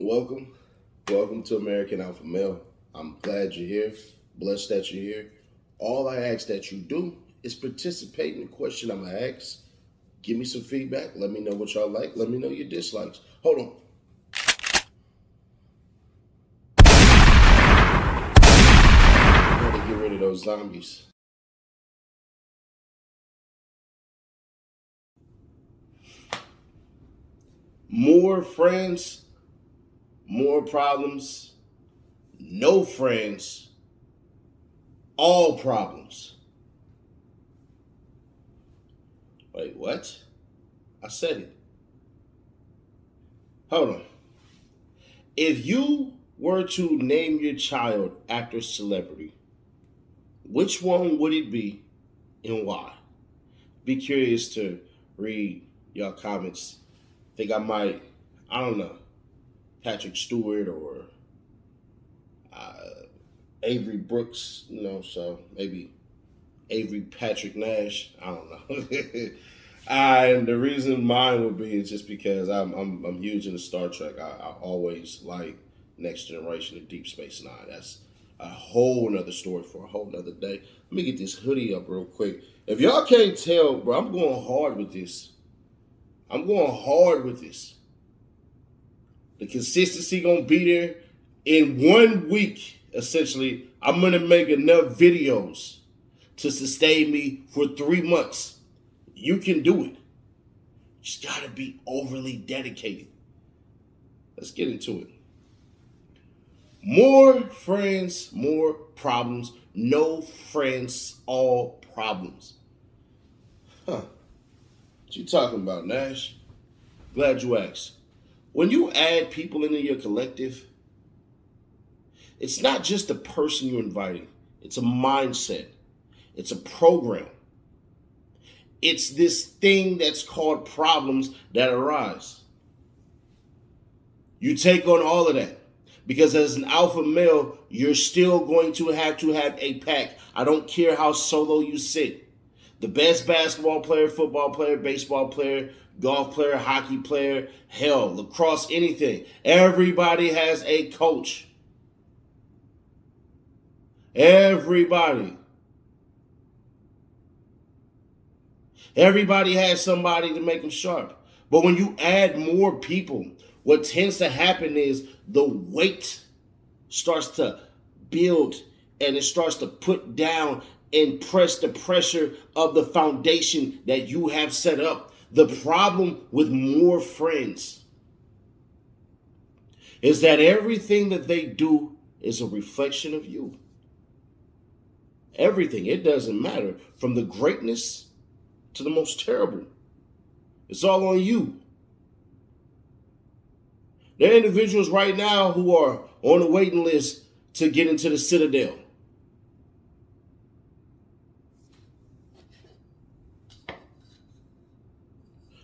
Welcome. Welcome to American Alpha Male. I'm glad you're here. Blessed that you're here. All I ask that you do is participate in the question I'm going to ask. Give me some feedback. Let me know what y'all like. Let me know your dislikes. Hold on. I got to get rid of those zombies. More friends, more problems. No friends, all problems. Wait, what? I said it. Hold on. If you were to name your child after a celebrity, which one would it be and why? Be curious to read your comments. Think I might, I don't know, Patrick Stewart or uh, Avery Brooks, so maybe Avery Patrick Nash. I don't know. And the reason mine would be is just because I'm huge into Star Trek. I always like Next Generation and Deep Space Nine. That's a whole nother story for a whole nother day. Let me get this hoodie up real quick. If y'all can't tell, bro, I'm going hard with this. I'm going hard with this. The consistency gonna be there. In 1 week, essentially, I'm gonna make enough videos to sustain me for 3 months. You can do it. Just gotta be overly dedicated. Let's get into it. More friends, more problems. No friends, all problems. Huh. What you talking about, Nash? Glad you asked. When you add people into your collective, it's not just the person you're inviting. It's a mindset. It's a program. It's this thing that's called problems that arise. You take on all of that. Because as an alpha male, you're still going to have a pack. I don't care how solo you sit. The best basketball player, football player, baseball player, golf player, hockey player, hell, lacrosse, anything. Everybody has a coach. Everybody. Everybody has somebody to make them sharp. But when you add more people, what tends to happen is the weight starts to build and it starts to put down and press the pressure of the foundation that you have set up. The problem with more friends is that everything that they do is a reflection of you. Everything. It doesn't matter. From the greatness to the most terrible. It's all on you. There are individuals right now who are on the waiting list to get into the Citadel.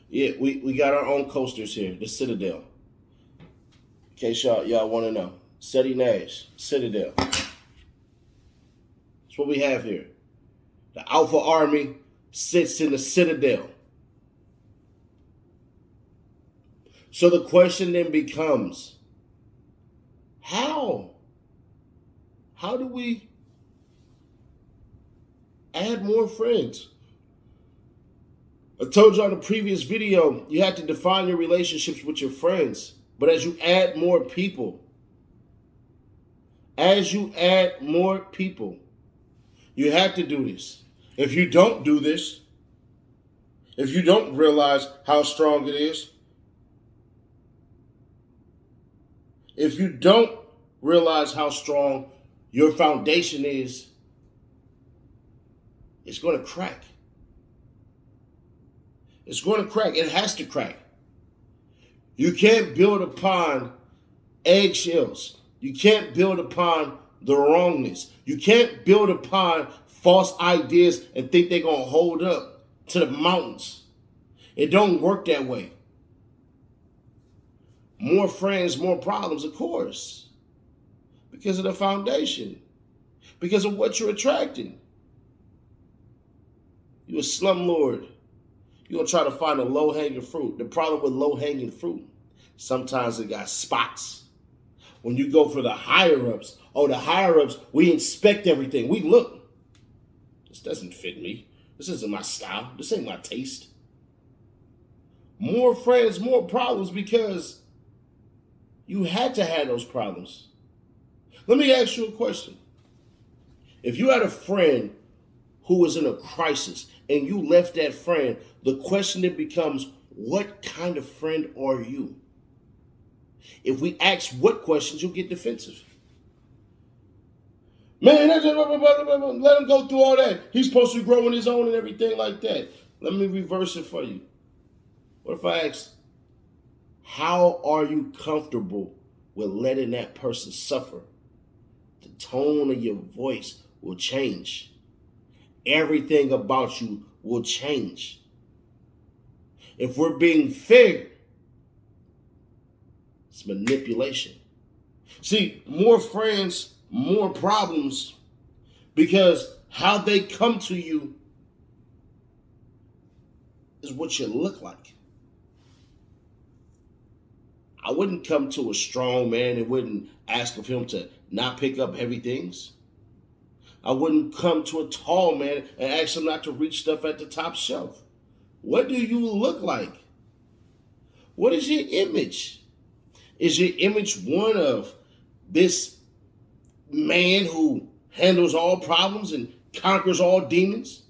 Yeah, we got our own coasters here, the Citadel. In case y'all want to know. Seti Nash, Citadel. That's what we have here. The Alpha Army sits in the Citadel. So the question then becomes, how? How do we add more friends? I told you on the previous video, you have to define your relationships with your friends. But as you add more people, you have to do this. If you don't do this, if you don't realize how strong it is, if you don't realize how strong your foundation is, it's going to crack. It's going to crack. It has to crack. You can't build upon eggshells. You can't build upon the wrongness. You can't build upon false ideas and think they're going to hold up to the mountains. It don't work that way. More friends, more problems, of course. Because of the foundation. Because of what you're attracting. You're a slumlord. You're going to try to find a low-hanging fruit. The problem with low-hanging fruit, sometimes it got spots. When you go for the higher ups, we inspect everything. We look. This doesn't fit me. This isn't my style. This ain't my taste. More friends, more problems because you had to have those problems. Let me ask you a question. If you had a friend who was in a crisis and you left that friend, the question then becomes, what kind of friend are you? If we ask what questions, you'll get defensive. Man, let him go through all that. He's supposed to grow on his own and everything like that. Let me reverse it for you. What if I ask, how are you comfortable with letting that person suffer? The tone of your voice will change. Everything about you will change. If we're being fair, it's manipulation. See, more friends, more problems, because how they come to you is what you look like. I wouldn't come to a strong man and wouldn't ask of him to not pick up heavy things. I wouldn't come to a tall man and ask him not to reach stuff at the top shelf. What do you look like? What is your image? Is your image one of this man who handles all problems and conquers all demons?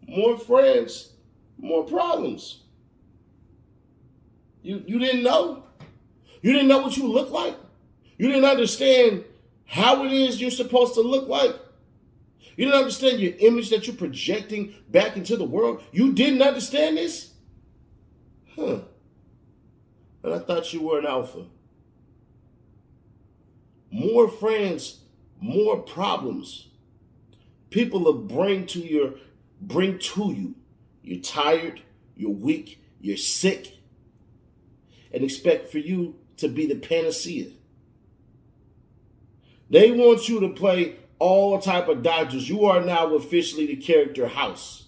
More friends, more problems. You didn't know? You didn't know what you look like? You didn't understand how it is you're supposed to look like? You didn't understand your image that you're projecting back into the world? You didn't understand this? And I thought you were an alpha. More friends, more problems. People will bring to you. You're tired, you're weak, you're sick, and expect for you to be the panacea. They want you to play all type of dodgers. You are now officially the character House.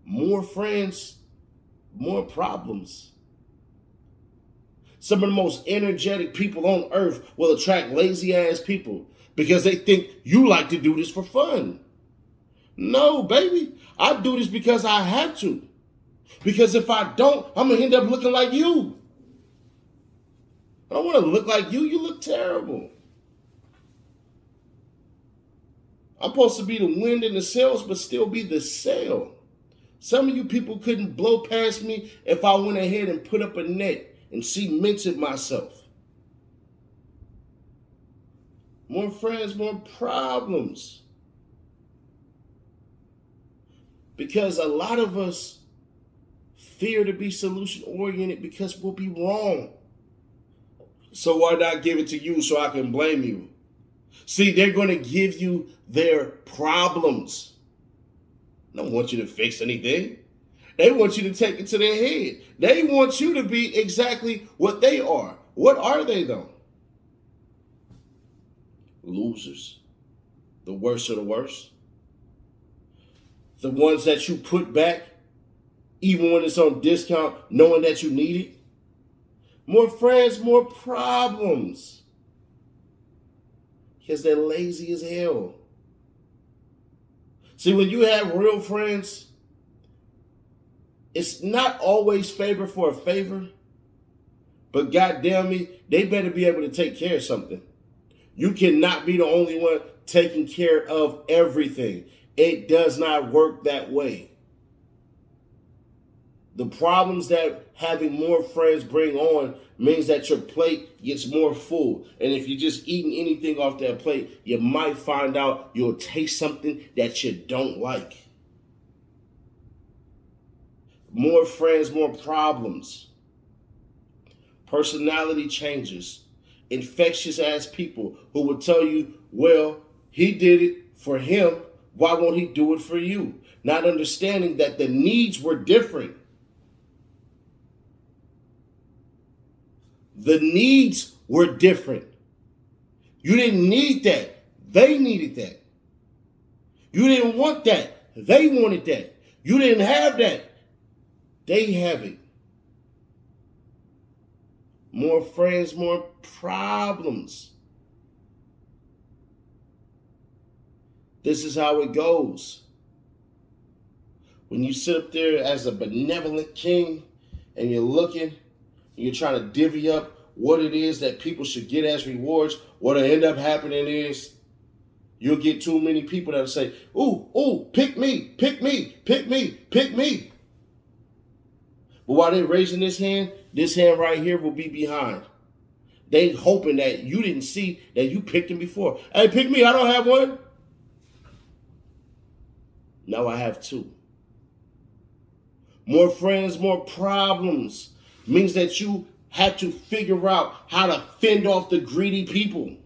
More friends, more problems. Some of the most energetic people on earth will attract lazy ass people because they think you like to do this for fun. No, baby. I do this because I have to. Because if I don't, I'm going to end up looking like you. I don't want to look like you. You look terrible. I'm supposed to be the wind in the sails, but still be the sail. Some of you people couldn't blow past me if I went ahead and put up a net and cemented myself. More friends, more problems. Because a lot of us fear to be solution-oriented because we'll be wrong. So why not give it to you so I can blame you? See, they're going to give you their problems. They don't want you to fix anything. They want you to take it to their head. They want you to be exactly what they are. What are they, though? Losers. The worst of the worst. The ones that you put back, even when it's on discount, knowing that you need it. More friends, more problems. Because they're lazy as hell. See, when you have real friends, it's not always favor for a favor, but goddamn me, they better be able to take care of something. You cannot be the only one taking care of everything. It does not work that way. The problems that having more friends bring on means that your plate gets more full. And if you're just eating anything off that plate, you might find out you'll taste something that you don't like. More friends, more problems. Personality changes. Infectious ass people who will tell you, well, he did it for him. Why won't he do it for you? Not understanding that the needs were different. The needs were different. You didn't need that. They needed that. You didn't want that. They wanted that. You didn't have that. They have it. More friends, more problems. This is how it goes. When you sit up there as a benevolent king and you're looking, and you're trying to divvy up what it is that people should get as rewards, what'll end up happening is you'll get too many people that'll say, ooh, pick me, pick me, pick me, pick me. But while they're raising this hand right here will be behind. They hoping that you didn't see that you picked him before. Hey, pick me, I don't have one. Now I have two. More friends, more problems means that you had to figure out how to fend off the greedy people.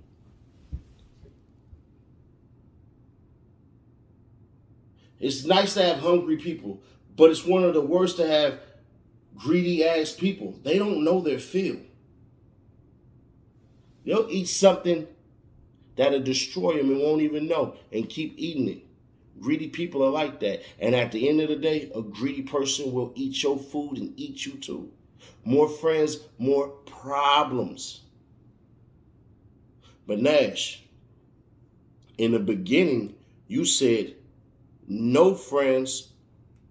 It's nice to have hungry people, but it's one of the worst to have greedy ass people. They don't know their fill. They'll eat something that'll destroy them and won't even know and keep eating it. Greedy people are like that. And at the end of the day, a greedy person will eat your food and eat you too. More friends, more problems. But Nash, in the beginning, you said no friends,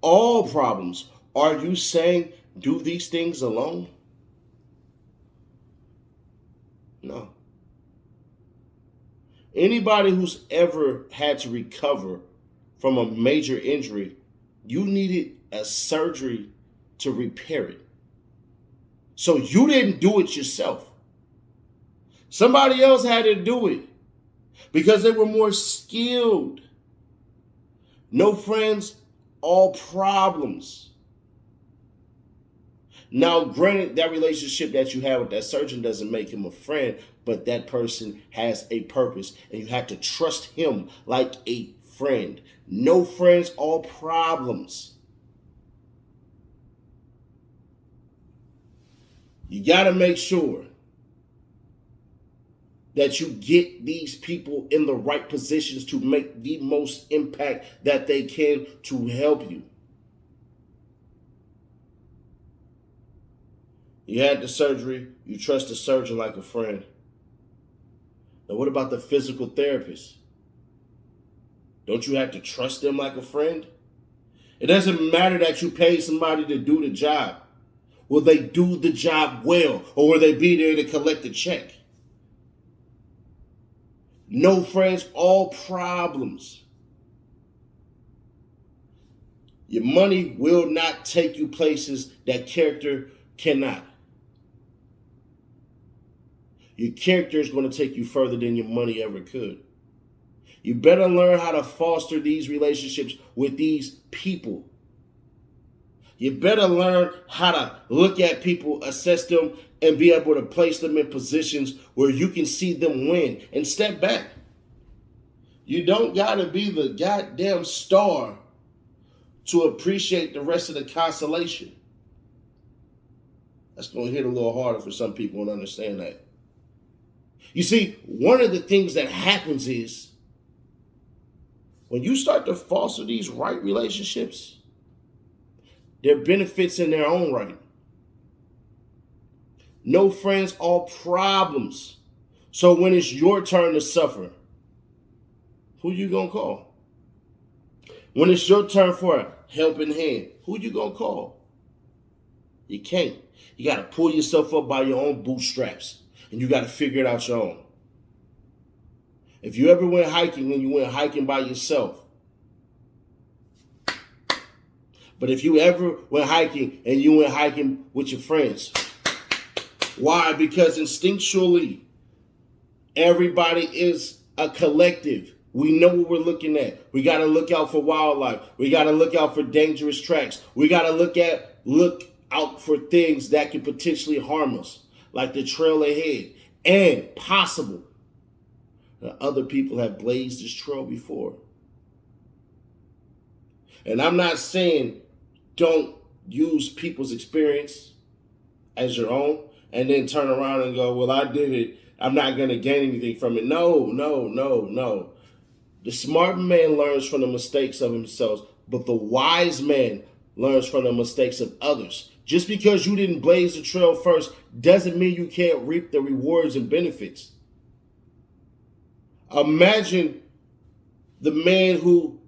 all problems. Are you saying do these things alone? No. Anybody who's ever had to recover from a major injury, you needed a surgery to repair it. So you didn't do it yourself. Somebody else had to do it because they were more skilled. No friends, all problems. Now, granted, that relationship that you have with that surgeon doesn't make him a friend, but that person has a purpose, and you have to trust him like a friend. No friends, all problems. You got to make sure that you get these people in the right positions to make the most impact that they can to help you. You had the surgery, you trust the surgeon like a friend. Now, what about the physical therapist? Don't you have to trust them like a friend? It doesn't matter that you pay somebody to do the job. Will they do the job well, or will they be there to collect a check? No friends, all problems. Your money will not take you places that character cannot. Your character is going to take you further than your money ever could. You better learn how to foster these relationships with these people. You better learn how to look at people, assess them, and be able to place them in positions where you can see them win and step back. You don't got to be the goddamn star to appreciate the rest of the constellation. That's going to hit a little harder for some people to understand that. You see, one of the things that happens is when you start to foster these right relationships, there are benefits in their own right. No friends, all problems. So when it's your turn to suffer, who you gonna call? When it's your turn for a helping hand, who you gonna call? You can't. You gotta pull yourself up by your own bootstraps, and you gotta figure it out your own. If you ever went hiking and you went hiking by yourself, but if you ever went hiking and you went hiking with your friends, why? Because instinctually, everybody is a collective. We know what we're looking at. We got to look out for wildlife. We got to look out for dangerous tracks. We got to look out for things that could potentially harm us, like the trail ahead, and possible that other people have blazed this trail before. And I'm not saying don't use people's experience as your own and then turn around and go, well, I did it. I'm not going to gain anything from it. No. The smart man learns from the mistakes of himself, But the wise man learns from the mistakes of others. Just because you didn't blaze the trail first doesn't mean you can't reap the rewards and benefits. Imagine the man who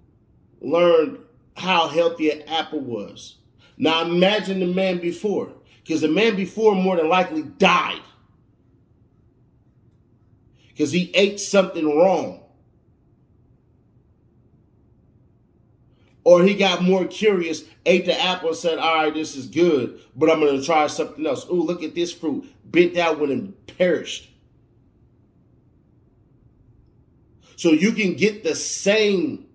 learned how healthy an apple was. Now imagine the man before, because the man before more than likely died because he ate something wrong. Or he got more curious, ate the apple and said, all right, this is good, but I'm going to try something else. Ooh, look at this fruit. Bit that one and perished. So you can get the same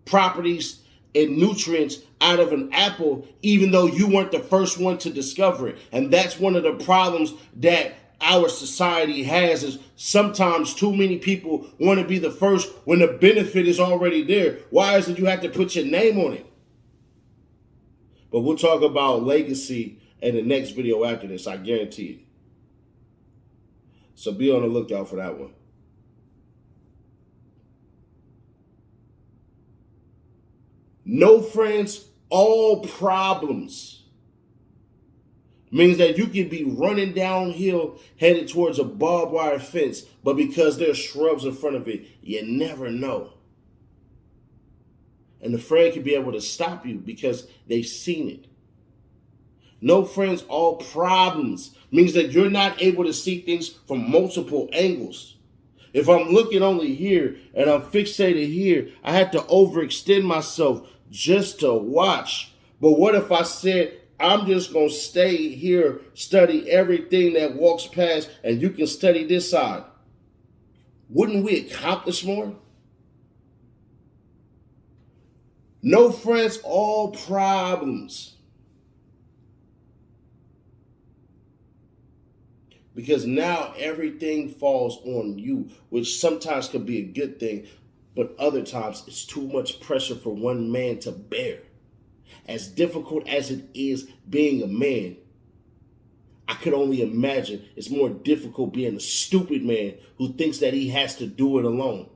properties and nutrients out of an apple, even though you weren't the first one to discover it. And that's one of the problems that our society has, is sometimes too many people want to be the first when the benefit is already there. Why is it you have to put your name on it? But we'll talk about legacy in the next video after this, I guarantee it. So be on the lookout for that one. No friends, all problems means that you can be running downhill headed towards a barbed wire fence, but because there's shrubs in front of it, you never know. And the friend can be able to stop you because they've seen it. No friends, all problems means that you're not able to see things from multiple angles. If I'm looking only here and I'm fixated here, I had to overextend myself just to watch. But what if I said, I'm just going to stay here, study everything that walks past, and you can study this side? Wouldn't we accomplish more? No friends, all problems. Because now everything falls on you, which sometimes can be a good thing, but other times it's too much pressure for one man to bear. As difficult as it is being a man, I could only imagine it's more difficult being a stupid man who thinks that he has to do it alone.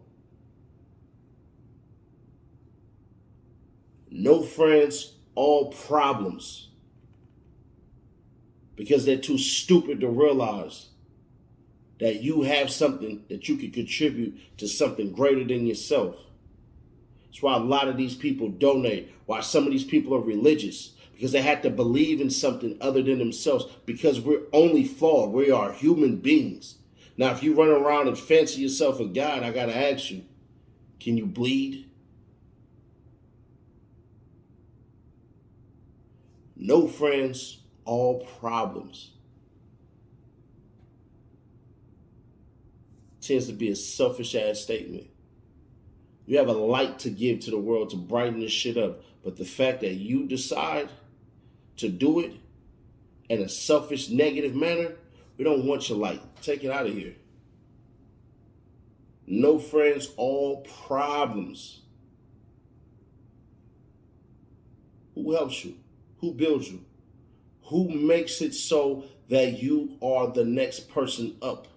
No friends, all problems. Because they're too stupid to realize that you have something that you can contribute to something greater than yourself. That's why a lot of these people donate, why some of these people are religious, because they have to believe in something other than themselves, because we're only flawed. We are human beings. Now, if you run around and fancy yourself a God, I got to ask you, can you bleed? No friends, all problems. Tends to be a selfish ass statement. You have a light to give to the world to brighten this shit up, but the fact that you decide to do it in a selfish, negative manner, we don't want your light. Take it out of here. No friends, all problems. Who helps you? Who builds you? Who makes it so that you are the next person up?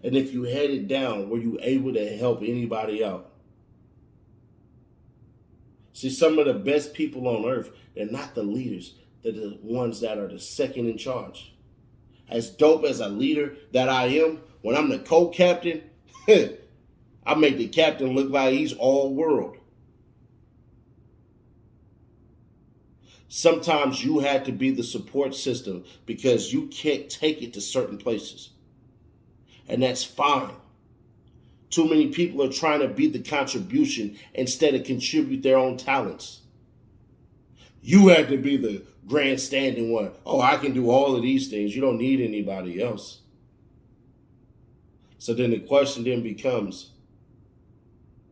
And if you headed down, were you able to help anybody out? See, some of the best people on earth, they're not the leaders. They're the ones that are the second in charge. As dope as a leader that I am, when I'm the co-captain, I make the captain look like he's all world. Sometimes you had to be the support system because you can't take it to certain places. And that's fine. Too many people are trying to be the contribution instead of contribute their own talents. You had to be the grandstanding one. Oh, I can do all of these things. You don't need anybody else. So then the question then becomes,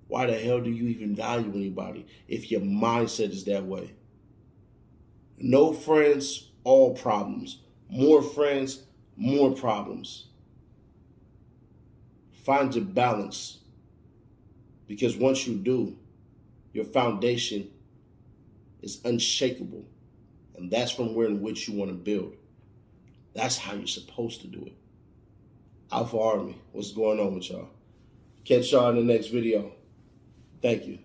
why the hell do you even value anybody if your mindset is that way? No friends, all problems. More friends, more problems. Find your balance, because once you do, your foundation is unshakable, and that's from where in which you want to build. That's how you're supposed to do it. Alpha Army, what's going on with y'all? Catch y'all in the next video. Thank you.